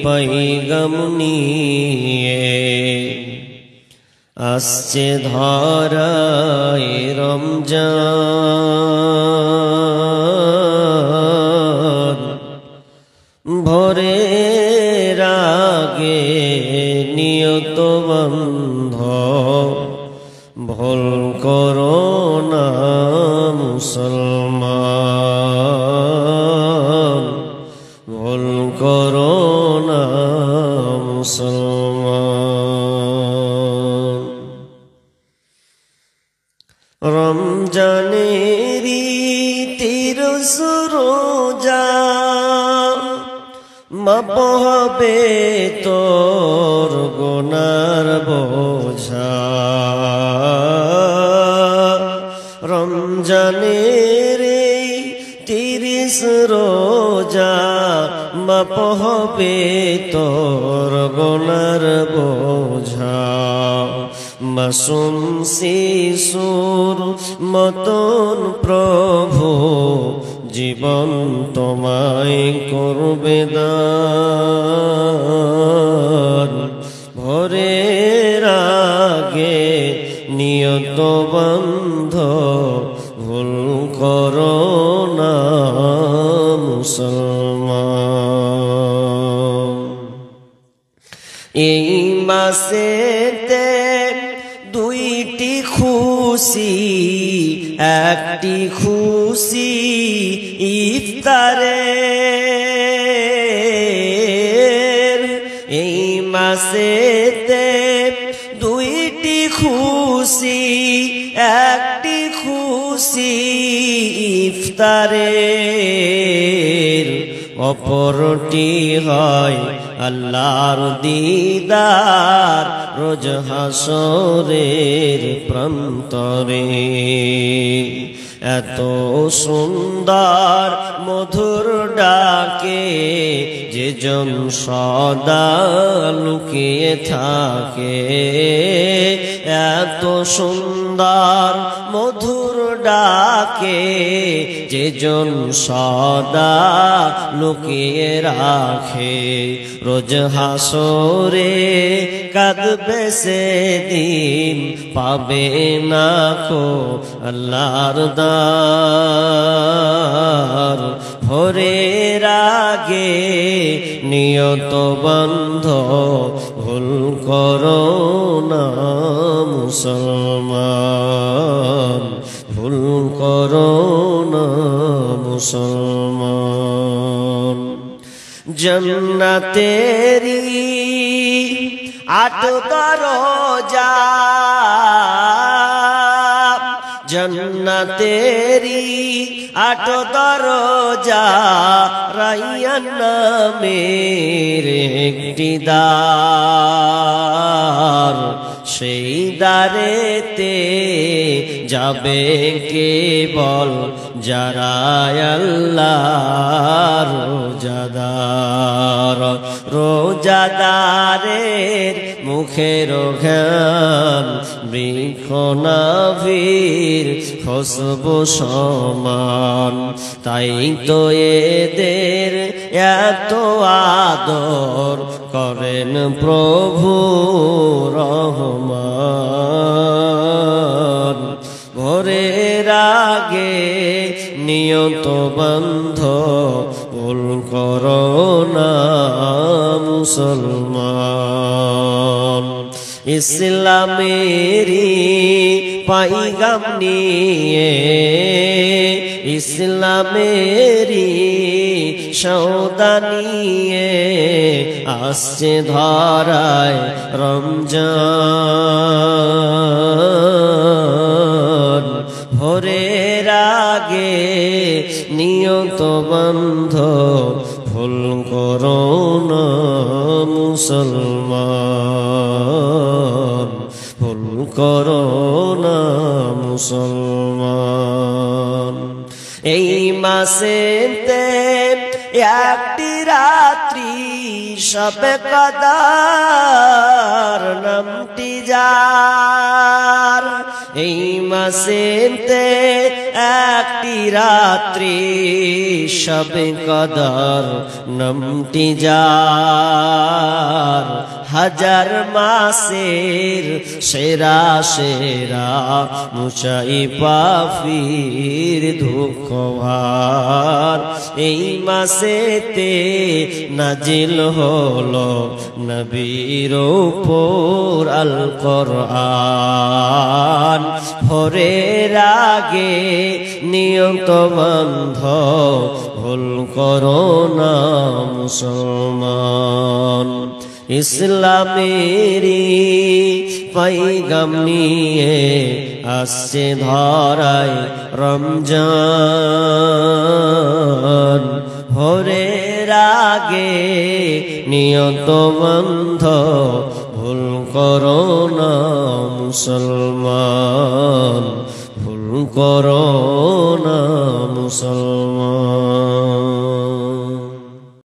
पैगाम निये आसছে ধরায় রমজান ভোরের আগে নিয়ত বন্ধ ভুল করো না মুসলমান ভুল করো না মুসলমান রমজানেরি 13 রোজা মাপ হবে তোর গুনার বোঝা রমজানের 30 রোজা মাপ হবে তোর গুনার বোঝা মাসুম শিশুর মতন প্রভু জীবন তোমায় করবে দান ভোরের আগে নিয়ত বন্ধ ভুল করো না মুসলমান এই মাসেতে দুইটি খুশি একটি খুশি ইফতারে এই মাসেতে দুইটি খুশি একটি খুশি ইফতারে অপরটি হয় আল্লাহর দিদার রোজ হাসরের প্রান্তরে এত সুন্দর মধুর ডাকে যে জন সদা লুকিয়ে থাকে এত সুন্দর মধুর ডাকে যে জন সদা লুকিয়ে রাখে রোজ হাসরে কাঁদবে সেদিন পাবে না কো আল্লাহর দার ভোরের আগে নিয়ত বন্ধ ভুল করো না মুসলমান ভুল করো না মুসলমান জন্নতেরি 8 দরজা জন্নতেরি 8 দরজা রাইয়ান নামের একটি দ্বার সেই দ্বারেতে যাবে কেবল যারা আল্লাহর রোজাদার রোজাদারের মুখের ঘ্রাণ বৃক্ষ নাভির খুশবু সমান তাই তো এদের এত আদর করেন প্রভু রহমান ভোরের আগে নিয়ত বন্ধ ভুল করো না মুসলমান ইসলামেরি পাইগাম নিয়ে ইসলামেরি সওদা নিয়ে আসছে ধরায় রমজান ভোরের আগে নিয়ত বন্ধ ভুল করো না মুসলমান ভুল করো না মুসলমান এই মাসেতে একটি রাত্রি শবে কদর নামটি যার এই মাসেতে একটি রাত্রি শবে কদর নামটি যার হাজার মাসের সেরা সেরা মুচাই পাফির দুঃখ ভার এই মাসেতে নাজিল হলো নবীর উপর আল কোরআন ভোরের আগে নিয়ত বন্ধ ভুল করো না মুসলমান ইসলামেরি পয়গাম নিয়ে আসছে ধরায় রমজান ভোরের আগে নিয়ত বন্ধ ভুল করো না মুসলমান ভুল করো না মুসলমান